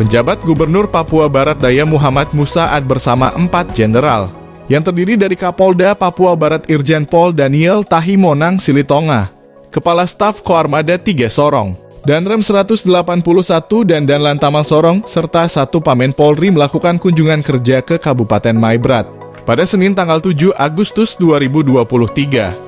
Penjabat Gubernur Papua Barat Daya Muhammad Musaad bersama 4 jenderal yang terdiri dari Kapolda Papua Barat Irjen Pol Daniel Tahimonang Silitonga, Kepala Staf Koarmada 3 Sorong, Danrem 181 dan Danlan Tamal Sorong, serta 1 Pamen Polri melakukan kunjungan kerja ke Kabupaten Maibrat pada Senin tanggal 7 Agustus 2023.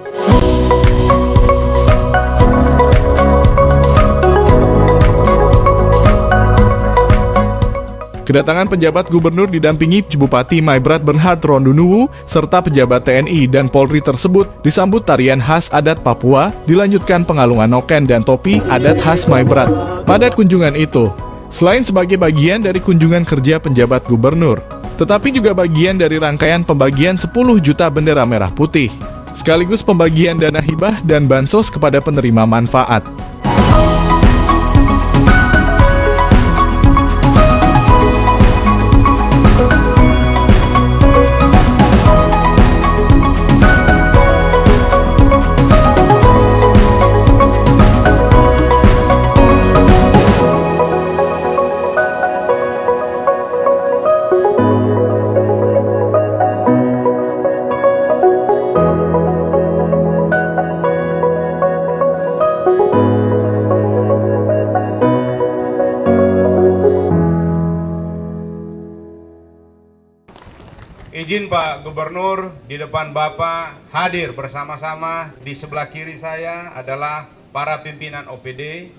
Kedatangan penjabat gubernur didampingi Bupati Maibrat Bernhard Rondunuwu serta pejabat TNI dan Polri tersebut disambut tarian khas adat Papua, dilanjutkan pengalungan noken dan topi adat khas Maibrat. Pada kunjungan itu, selain sebagai bagian dari kunjungan kerja penjabat gubernur, tetapi juga bagian dari rangkaian pembagian 10 juta bendera merah putih, sekaligus pembagian dana hibah dan bansos kepada penerima manfaat. Izin Pak Gubernur, di depan Bapak hadir bersama-sama. Di sebelah kiri saya adalah para pimpinan OPD,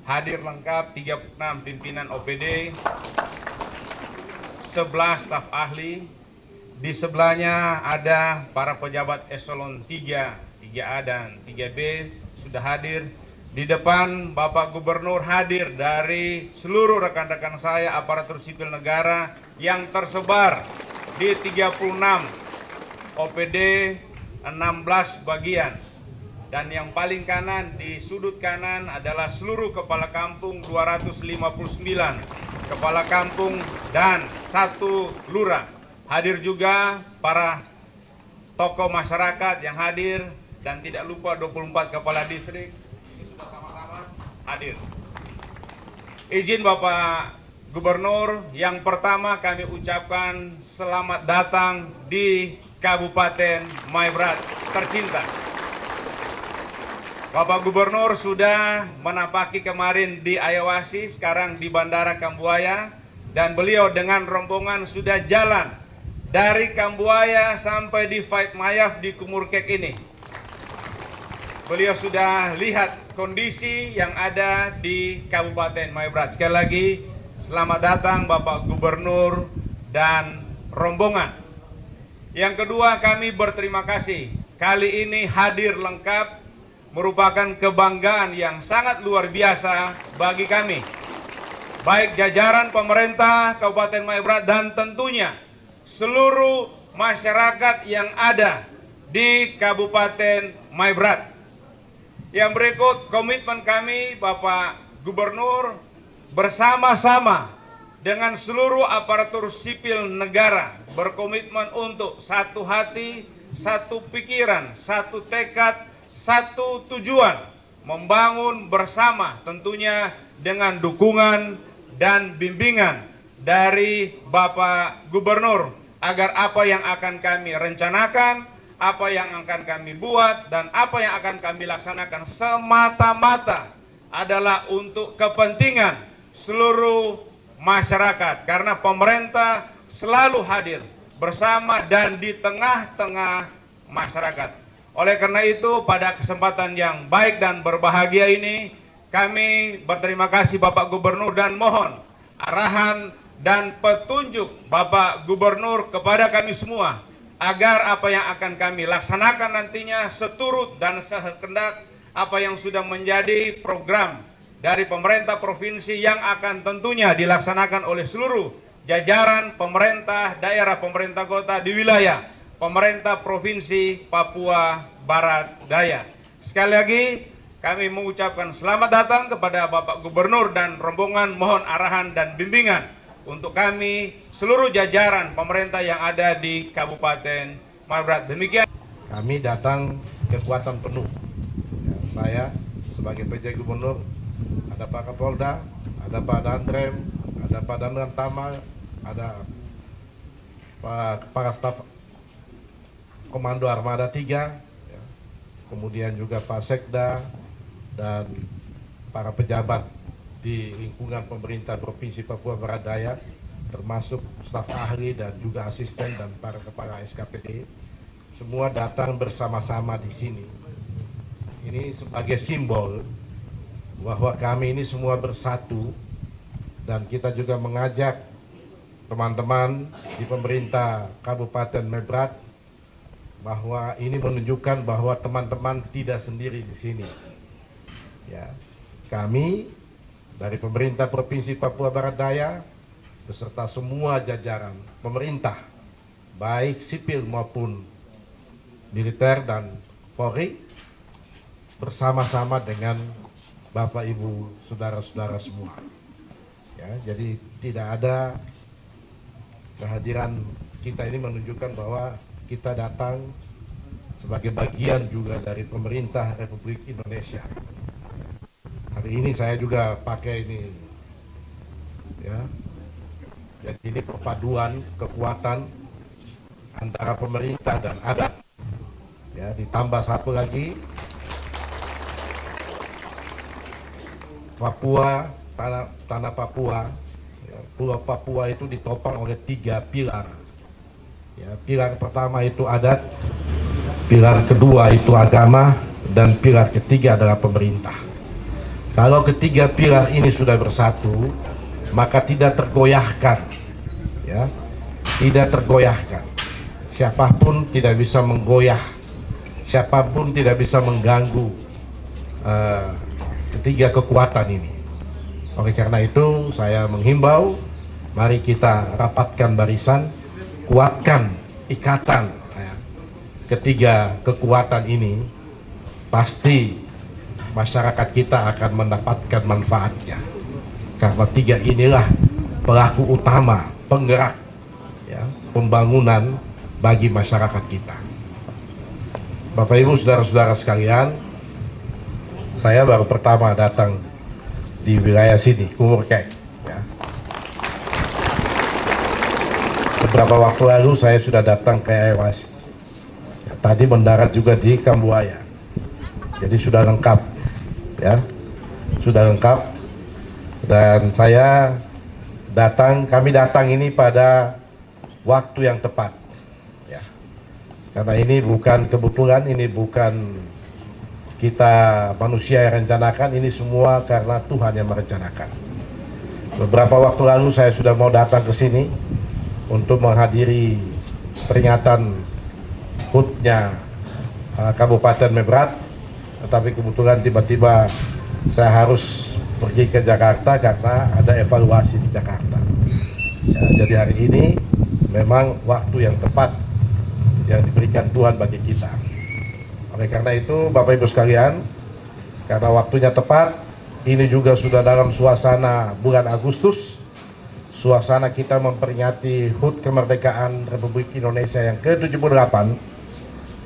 hadir lengkap 36 pimpinan OPD, 11 staf ahli. Di sebelahnya ada para pejabat eselon 3, 3A dan 3B sudah hadir. Di depan Bapak Gubernur hadir dari seluruh rekan-rekan saya aparatur sipil negara yang tersebar di 36 OPD 16 bagian. Dan yang paling kanan, di sudut kanan adalah seluruh kepala kampung 259 kepala kampung dan 1 lurah. Hadir juga para tokoh masyarakat yang hadir dan tidak lupa 24 kepala distrik sudah sama-sama hadir. Izin Bapak Gubernur, yang pertama kami ucapkan selamat datang di Kabupaten Maibrat tercinta. Bapak Gubernur sudah menapaki kemarin di Ayawasi, sekarang di Bandara Kambuaya, dan beliau dengan rombongan sudah jalan dari Kambuaya sampai di Fait Mayaf di Kumurkek ini. Beliau sudah lihat kondisi yang ada di Kabupaten Maibrat. Sekali lagi, selamat datang Bapak Gubernur dan rombongan. Yang kedua, kami berterima kasih. Kali ini hadir lengkap merupakan kebanggaan yang sangat luar biasa bagi kami. Baik jajaran pemerintah Kabupaten Maibrat dan tentunya seluruh masyarakat yang ada di Kabupaten Maibrat. Yang berikut komitmen kami Bapak Gubernur bersama-sama dengan seluruh aparatur sipil negara berkomitmen untuk satu hati, satu pikiran, satu tekad, satu tujuan, membangun bersama tentunya dengan dukungan dan bimbingan dari Bapak Gubernur agar apa yang akan kami rencanakan, apa yang akan kami buat, dan apa yang akan kami laksanakan semata-mata adalah untuk kepentingan seluruh masyarakat, karena pemerintah selalu hadir bersama dan di tengah-tengah masyarakat. Oleh karena itu, pada kesempatan yang baik dan berbahagia ini, kami berterima kasih Bapak Gubernur dan mohon arahan dan petunjuk Bapak Gubernur kepada kami semua agar apa yang akan kami laksanakan nantinya seturut dan sehendak apa yang sudah menjadi program dari pemerintah provinsi yang akan tentunya dilaksanakan oleh seluruh jajaran pemerintah daerah, pemerintah kota di wilayah pemerintah provinsi Papua Barat Daya. Sekali lagi kami mengucapkan selamat datang kepada Bapak Gubernur dan rombongan, mohon arahan dan bimbingan untuk kami seluruh jajaran pemerintah yang ada di Kabupaten Maibrat. Demikian kami datang kekuatan penuh. Saya sebagai PJ Gubernur, ada Pak Kapolda, ada Pak Danrem, ada Pak Danang Tama, ada Pak Kepala Staf Komando Armada 3, ya. Kemudian juga Pak Sekda dan para pejabat di lingkungan pemerintah Provinsi Papua Barat Daya, termasuk staf ahli dan juga asisten dan para kepala SKPD, semua datang bersama-sama di sini. Ini sebagai simbol bahwa kami ini semua bersatu, dan kita juga mengajak teman-teman di pemerintah Kabupaten Mebrat bahwa ini menunjukkan bahwa teman-teman tidak sendiri di sini. Ya, kami dari pemerintah Provinsi Papua Barat Daya beserta semua jajaran pemerintah, baik sipil maupun militer dan Polri, bersama-sama dengan Bapak Ibu saudara-saudara semua. Ya, jadi tidak ada kehadiran kita ini menunjukkan bahwa kita datang sebagai bagian juga dari pemerintah Republik Indonesia. Hari ini saya juga pakai ini, ya. Jadi ini perpaduan kekuatan antara pemerintah dan adat. Ya, ditambah satu lagi, Papua, tanah Papua, ya, Pulau Papua itu ditopang oleh 3 pilar. Ya, pilar pertama itu adat, pilar kedua itu agama, dan pilar ketiga adalah pemerintah. Kalau ketiga pilar ini sudah bersatu, maka tidak tergoyahkan, ya, tidak tergoyahkan. Siapapun tidak bisa menggoyah, siapapun tidak bisa mengganggu ketiga kekuatan ini. Oleh karena itu saya menghimbau, mari kita rapatkan barisan, kuatkan ikatan, ya, ketiga kekuatan ini, pasti masyarakat kita akan mendapatkan manfaatnya. Karena 3 inilah pelaku utama, penggerak, ya, pembangunan bagi masyarakat kita. Bapak Ibu saudara-saudara sekalian, saya baru pertama datang di wilayah sini, Kumurkeng. Ya. Beberapa waktu lalu saya sudah datang ke Ayawasi. Ya, tadi mendarat juga di Kambuaya. Jadi sudah lengkap, ya, sudah lengkap. Dan saya kami datang ini pada waktu yang tepat, ya. Karena ini bukan kebetulan, ini bukan kita manusia yang rencanakan, ini semua karena Tuhan yang merencanakan. Beberapa waktu lalu saya sudah mau datang ke sini untuk menghadiri peringatan HUT-nya Kabupaten Mebrat, tetapi kebetulan tiba-tiba saya harus pergi ke Jakarta karena ada evaluasi di Jakarta. Ya, jadi hari ini memang waktu yang tepat yang diberikan Tuhan bagi kita. Oleh karena itu, Bapak Ibu sekalian, karena waktunya tepat, ini juga sudah dalam suasana bulan Agustus, suasana kita memperingati HUT kemerdekaan Republik Indonesia yang ke-78.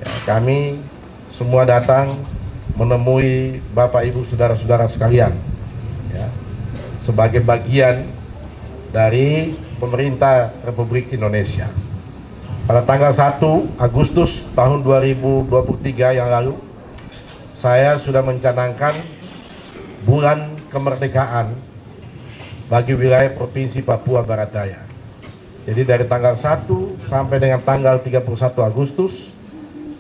Ya, kami semua datang menemui Bapak Ibu saudara-saudara sekalian, ya, sebagai bagian dari pemerintah Republik Indonesia. Pada tanggal 1 Agustus tahun 2023 yang lalu, saya sudah mencanangkan bulan kemerdekaan bagi wilayah Provinsi Papua Barat Daya. Jadi dari tanggal 1 sampai dengan tanggal 31 Agustus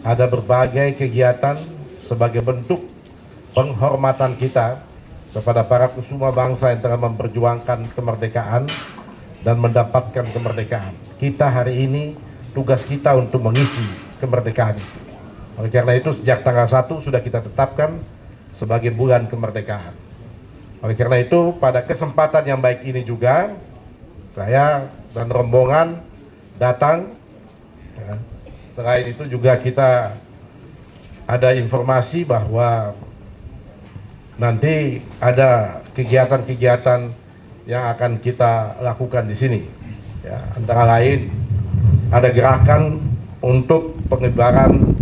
ada berbagai kegiatan sebagai bentuk penghormatan kita kepada para kusuma bangsa yang telah memperjuangkan kemerdekaan dan mendapatkan kemerdekaan. Kita hari ini, tugas kita untuk mengisi kemerdekaan itu. Oleh karena itu sejak tanggal 1 sudah kita tetapkan sebagai bulan kemerdekaan. Oleh karena itu pada kesempatan yang baik ini juga saya dan rombongan datang, ya. Selain itu juga kita ada informasi bahwa nanti ada kegiatan-kegiatan yang akan kita lakukan di sini, ya, antara lain ada gerakan untuk pengibaran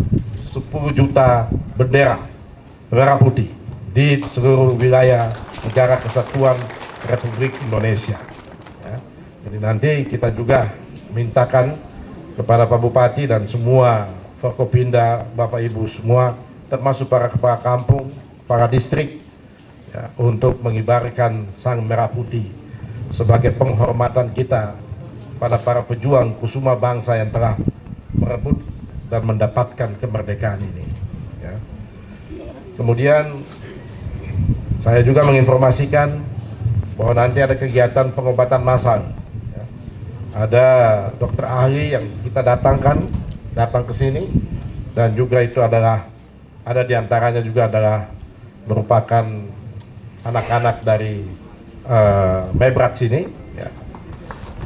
10 juta bendera merah putih di seluruh wilayah Negara Kesatuan Republik Indonesia. Jadi nanti kita juga mintakan kepada Pak Bupati dan semua Forkopimda, Bapak Ibu semua, termasuk para kepala kampung, para distrik, ya, untuk mengibarkan sang merah putih sebagai penghormatan kita pada para pejuang kusuma bangsa yang telah merebut dan mendapatkan kemerdekaan ini. Ya. Kemudian saya juga menginformasikan bahwa nanti ada kegiatan pengobatan massal. Ya. Ada dokter ahli yang kita datang ke sini, dan juga itu adalah ada diantaranya juga adalah merupakan anak-anak dari Maibrat sini, ya,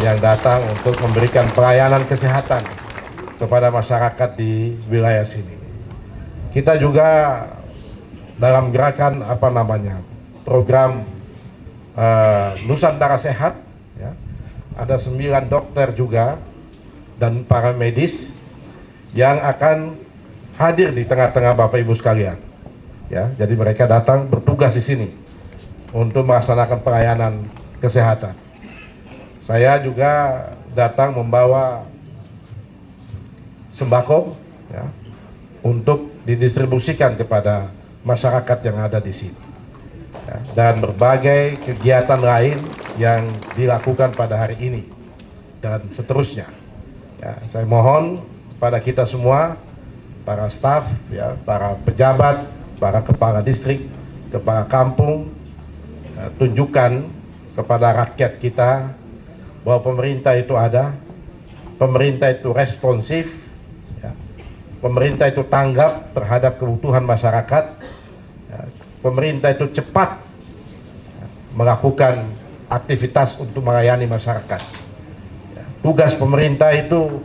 yang datang untuk memberikan pelayanan kesehatan kepada masyarakat di wilayah sini. Kita juga dalam gerakan program Nusantara Sehat, ya, ada 9 dokter juga dan para medis yang akan hadir di tengah-tengah Bapak Ibu sekalian. Ya, jadi mereka datang bertugas di sini untuk melaksanakan pelayanan kesehatan. Saya juga datang membawa sembako, ya, untuk didistribusikan kepada masyarakat yang ada di sini, ya, dan berbagai kegiatan lain yang dilakukan pada hari ini dan seterusnya. Ya, saya mohon pada kita semua, para staf, ya, para pejabat, para kepala distrik, kepala kampung, tunjukkan kepada rakyat kita bahwa pemerintah itu ada, pemerintah itu responsif, ya, pemerintah itu tanggap terhadap kebutuhan masyarakat, ya, pemerintah itu cepat, ya, melakukan aktivitas untuk melayani masyarakat. Ya, tugas pemerintah itu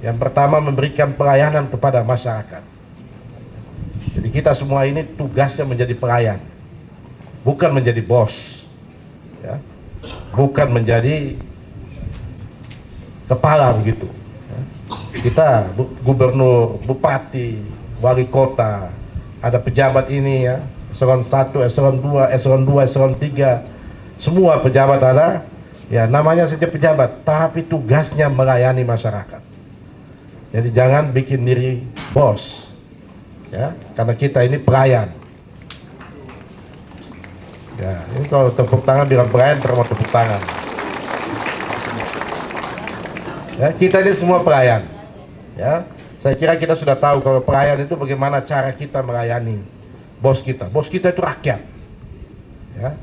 yang pertama memberikan pelayanan kepada masyarakat. Jadi kita semua ini tugasnya menjadi pelayan, bukan menjadi bos, ya, bukan menjadi kepala begitu. Ya. Kita gubernur, bupati, wali kota, ada pejabat ini, ya, eselon 1, eselon 2, eselon 2, eselon 3, semua pejabat ada, ya, namanya saja pejabat, tapi tugasnya melayani masyarakat. Jadi jangan bikin diri bos, ya, karena kita ini pelayan. Ya, ini kalau tepuk tangan bilang pelayan, terima tepuk tangan. Ya, kita ini semua pelayan. Ya, saya kira kita sudah tahu kalau pelayan itu bagaimana cara kita melayani bos kita. Bos kita itu rakyat. Ya,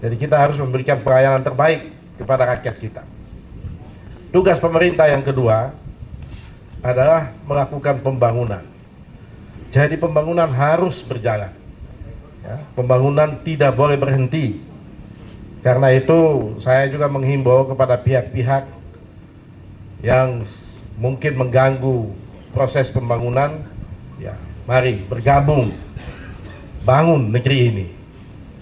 jadi kita harus memberikan pelayanan terbaik kepada rakyat kita. Tugas pemerintah yang kedua adalah melakukan pembangunan. Jadi pembangunan harus berjalan. Ya, pembangunan tidak boleh berhenti. Karena itu saya juga menghimbau kepada pihak-pihak yang mungkin mengganggu proses pembangunan, ya, mari bergabung, bangun negeri ini.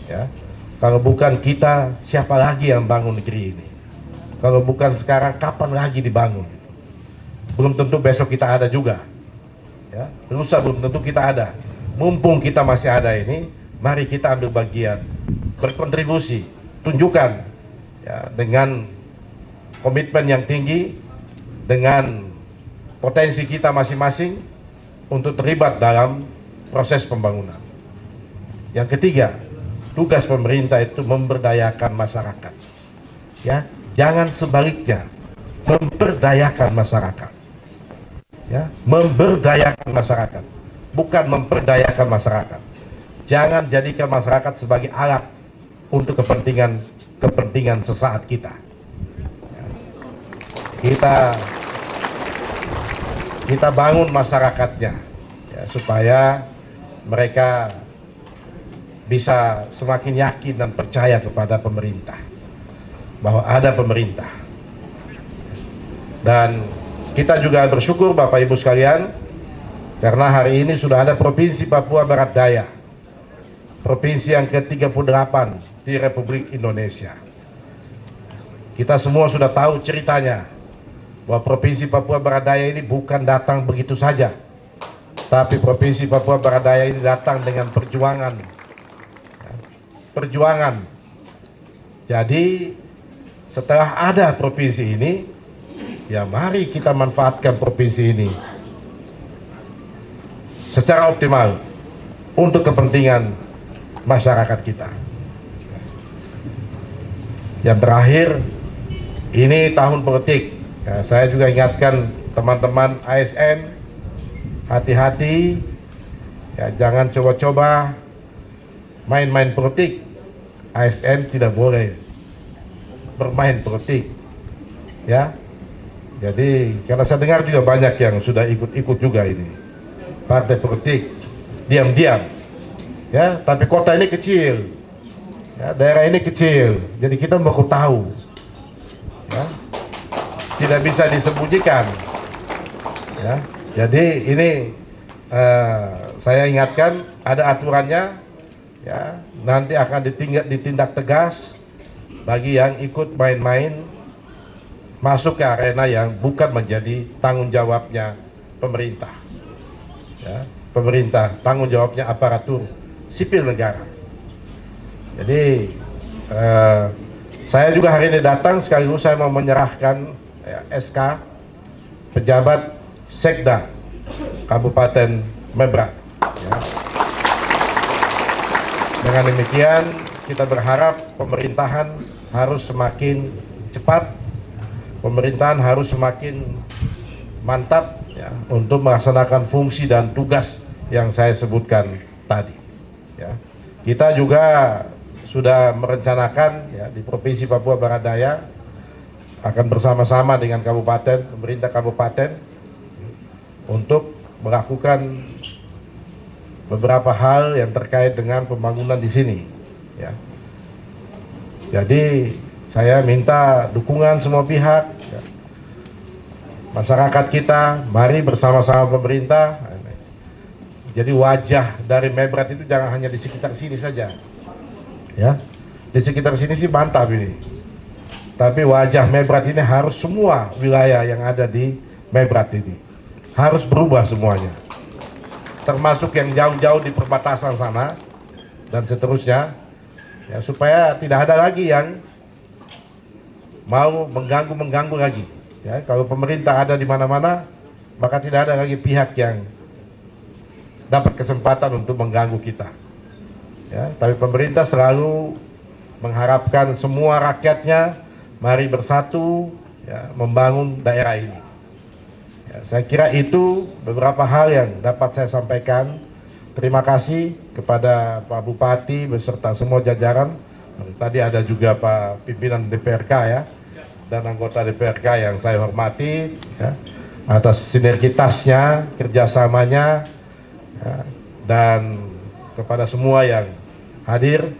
Ya, kalau bukan kita, siapa lagi yang bangun negeri ini? Kalau bukan sekarang, kapan lagi dibangun? Belum tentu besok kita ada juga. Ya, lusa belum tentu kita ada. Mumpung kita masih ada ini, mari kita ambil bagian, berkontribusi, tunjukkan, ya, dengan komitmen yang tinggi, dengan potensi kita masing-masing untuk terlibat dalam proses pembangunan. Yang ketiga, tugas pemerintah itu memberdayakan masyarakat. Ya, jangan sebaliknya, memperdayakan masyarakat. Ya, memberdayakan masyarakat, bukan memperdayakan masyarakat. Jangan jadikan masyarakat sebagai alat untuk kepentingan sesaat kita. Ya, kita bangun masyarakatnya, ya, supaya mereka bisa semakin yakin dan percaya kepada pemerintah, bahwa ada pemerintah. Dan kita juga bersyukur Bapak Ibu sekalian, karena hari ini sudah ada Provinsi Papua Barat Daya, provinsi yang ke-38 di Republik Indonesia. Kita semua sudah tahu ceritanya, bahwa Provinsi Papua Barat Daya ini bukan datang begitu saja, tapi Provinsi Papua Barat Daya ini datang dengan perjuangan. Perjuangan. Jadi setelah ada provinsi ini, ya mari kita manfaatkan provinsi ini secara optimal untuk kepentingan masyarakat kita. Yang terakhir, ini tahun politik. Ya, saya juga ingatkan teman-teman ASN, hati-hati, ya, jangan coba-coba main-main politik. ASN tidak boleh bermain politik, ya. Jadi karena saya dengar juga banyak yang sudah ikut-ikut juga ini partai politik diam-diam, ya. Tapi kota ini kecil, ya, daerah ini kecil, jadi kita baru tahu, ya. Tidak bisa disembunyikan, ya. Jadi ini saya ingatkan ada aturannya, ya. Nanti akan ditindak tegas bagi yang ikut main-main masuk ke arena yang bukan menjadi tanggung jawabnya pemerintah, ya. Pemerintah, tanggung jawabnya aparatur sipil negara. Jadi saya juga hari ini datang sekaligus saya mau menyerahkan, ya, SK pejabat Sekda Kabupaten Mebrak, ya. Dengan demikian kita berharap pemerintahan harus semakin cepat, pemerintahan harus semakin mantap, ya, untuk melaksanakan fungsi dan tugas yang saya sebutkan tadi, ya. Kita juga sudah merencanakan, ya, di Provinsi Papua Barat Daya akan bersama-sama dengan kabupaten, pemerintah kabupaten untuk melakukan beberapa hal yang terkait dengan pembangunan di sini, ya. Jadi saya minta dukungan semua pihak, ya. Masyarakat kita, mari bersama-sama pemerintah. Jadi wajah dari Mebrat itu jangan hanya di sekitar sini saja, ya. Di sekitar sini sih mantap ini, tapi wajah Mebrat ini harus semua wilayah yang ada di Mebrat ini harus berubah semuanya, termasuk yang jauh-jauh di perbatasan sana dan seterusnya, ya, supaya tidak ada lagi yang mau mengganggu lagi, ya. Kalau pemerintah ada di mana-mana, maka tidak ada lagi pihak yang dapat kesempatan untuk mengganggu kita, ya. Tapi pemerintah selalu mengharapkan semua rakyatnya mari bersatu, ya, membangun daerah ini. Ya, saya kira itu beberapa hal yang dapat saya sampaikan. Terima kasih kepada Pak Bupati beserta semua jajaran. Tadi ada juga Pak pimpinan DPRK, ya, dan anggota DPRK yang saya hormati, ya, atas sinergitasnya, kerjasamanya, ya, dan kepada semua yang hadir,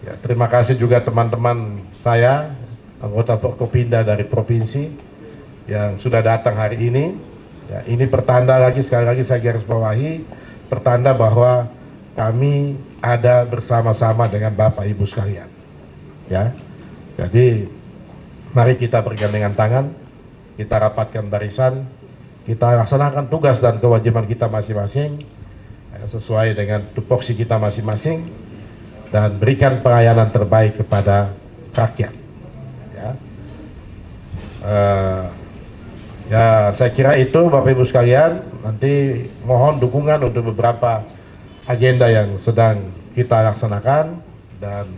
ya, terima kasih juga teman-teman saya, anggota Forkopimda dari provinsi yang sudah datang hari ini. Ya, ini pertanda lagi, sekali lagi saya garis bawahi, pertanda bahwa kami ada bersama-sama dengan Bapak Ibu sekalian, ya. Jadi mari kita bergandengan tangan, kita rapatkan barisan, kita laksanakan tugas dan kewajiban kita masing-masing, ya, sesuai dengan tupoksi kita masing-masing, dan berikan pelayanan terbaik kepada rakyat, ya. Ya, saya kira itu Bapak Ibu sekalian. Nanti mohon dukungan untuk beberapa agenda yang sedang kita laksanakan, dan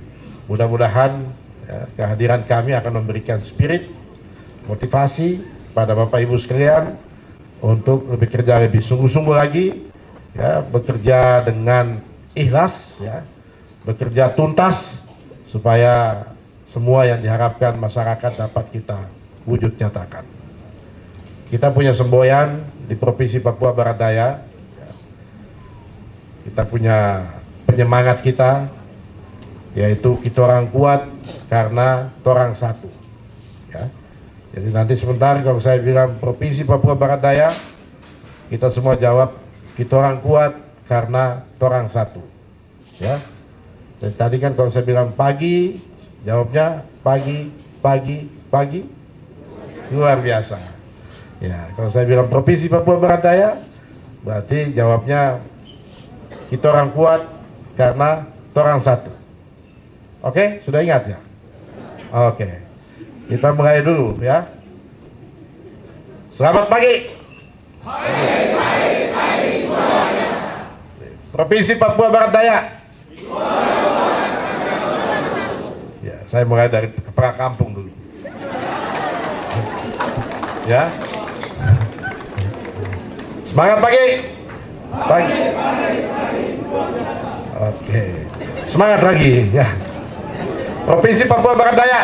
mudah-mudahan, ya, kehadiran kami akan memberikan spirit, motivasi pada Bapak Ibu sekalian untuk bekerja lebih sungguh-sungguh lagi, ya, bekerja dengan ikhlas, ya, bekerja tuntas supaya semua yang diharapkan masyarakat dapat kita wujud nyatakan. Kita punya semboyan di Provinsi Papua Barat Daya, ya. Kita punya penyemangat kita, yaitu kita orang kuat karena orang satu, ya. Jadi nanti sebentar kalau saya bilang Provinsi Papua Barat Daya, kita semua jawab kita orang kuat karena orang satu, ya. Dan tadi kan kalau saya bilang pagi, jawabnya pagi, luar biasa. Ya, kalau saya bilang Provinsi Papua Barat Daya, berarti jawabnya kita orang kuat karena orang satu. Oke, sudah ingat ya? Oke. Kita mulai dulu ya. Selamat pagi. Provinsi Papua Barat Daya. Ya, saya mulai dari kepala kampung dulu. Ya. Semangat pagi. Pagi. Oke. Semangat lagi ya. Provinsi Papua Barat Daya.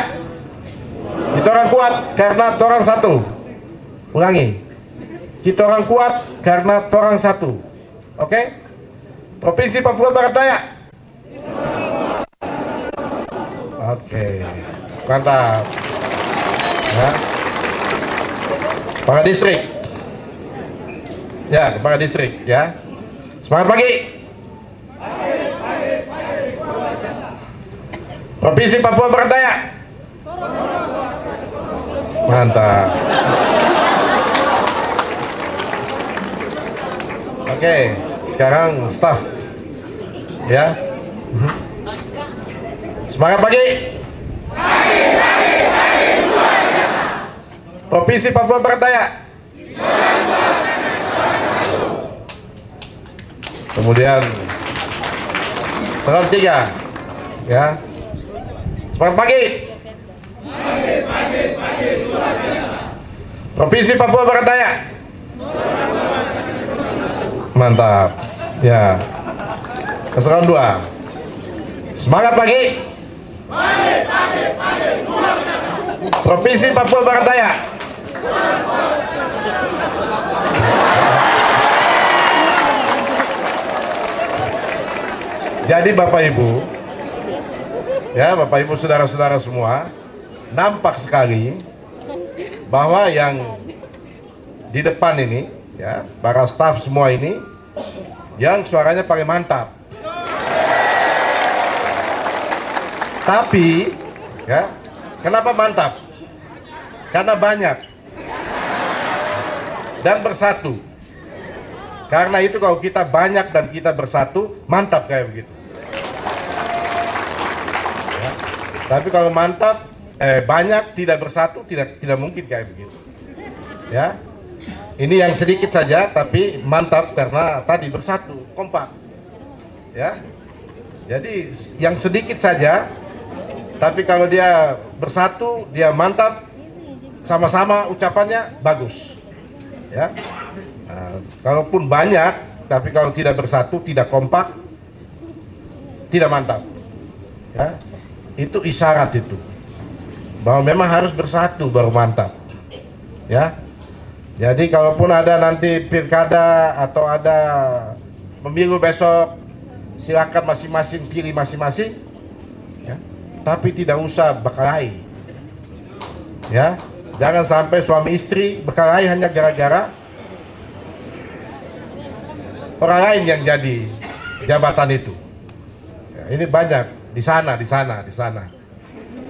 Kita orang kuat karena orang satu. Ulangi. Kita orang kuat karena orang satu. Oke? Provinsi Papua Barat Daya. Oke. Mantap. Ya. Kepala distrik. Ya, kepala distrik ya. Semangat pagi. Provinsi Papua Barat Daya. Mantap. Oke, sekarang staff ya. Semangat pagi. Provinsi Papua Barat Daya. Kemudian salam 3 ya. Semangat pagi. Provinsi Papua Barat Daya. Mantap ya. Keseruan 2. Semangat pagi. Provinsi Papua Barat Daya. Jadi Bapak Ibu ya, Bapak Ibu saudara-saudara semua, nampak sekali bahwa yang di depan ini ya, para staf semua ini yang suaranya paling mantap. Tapi ya, kenapa mantap? Karena banyak dan bersatu. Karena itu kalau kita banyak dan kita bersatu, mantap kayak begitu. Ya. Tapi kalau mantap, banyak tidak bersatu, tidak mungkin kayak begitu. Ya, ini yang sedikit saja, tapi mantap karena tadi bersatu, kompak. Ya, jadi yang sedikit saja, tapi kalau dia bersatu, dia mantap, sama-sama ucapannya bagus. Ya. Nah, kalaupun banyak, tapi kalau tidak bersatu, tidak kompak, tidak mantap. Ya, itu isyarat itu, bahwa memang harus bersatu baru mantap. Ya, jadi kalaupun ada nanti pilkada atau ada pemilu besok, silakan masing-masing pilih masing-masing. Ya, tapi tidak usah berkelahi. Ya, jangan sampai suami istri berkelahi hanya gara-gara orang lain yang jadi jabatan itu. Ya, ini banyak di sana.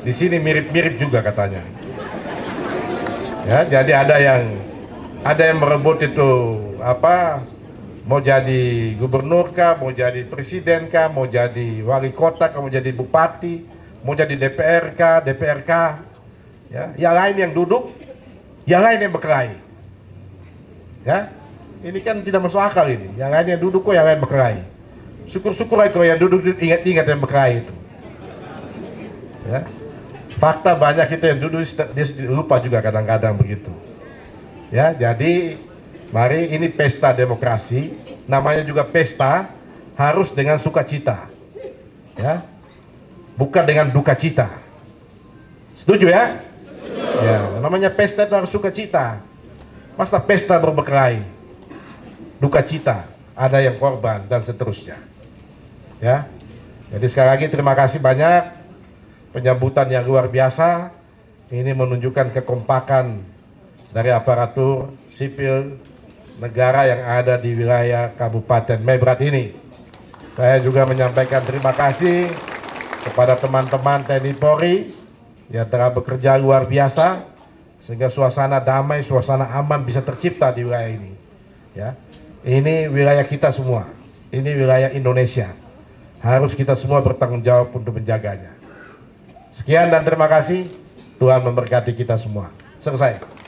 Di sini mirip-mirip juga katanya. Ya, jadi ada yang merebut itu apa? Mau jadi gubernur kah, mau jadi presiden kah, mau jadi wali kota kah, mau jadi bupati, mau jadi DPRK. Ya, yang lain yang duduk, yang lain yang berkelahi. Ya. Ini kan tidak masuk akal ini. Yang lain yang duduk kok yang lain berkelahi. Syukur-syukur aja kalau yang duduk ingat-ingat yang berkelahi itu. Ya. Fakta banyak itu yang duduk dia lupa juga kadang-kadang begitu. Ya, jadi mari ini pesta demokrasi, namanya juga pesta, harus dengan sukacita. Ya. Bukan dengan duka cita. Setuju ya? Ya, namanya pesta itu harus sukacita. Masa pesta berkelahi? Duka cita, ada yang korban dan seterusnya. Ya, jadi sekali lagi terima kasih banyak, penyambutan yang luar biasa. Ini menunjukkan kekompakan dari aparatur sipil negara yang ada di wilayah Kabupaten Mebrat ini. Saya juga menyampaikan terima kasih kepada teman-teman TNI Polri yang telah bekerja luar biasa sehingga suasana damai, suasana aman bisa tercipta di wilayah ini. Ya. Ini wilayah kita semua, ini wilayah Indonesia. Harus kita semua bertanggung jawab untuk menjaganya. Sekian dan terima kasih. Tuhan memberkati kita semua. Selesai.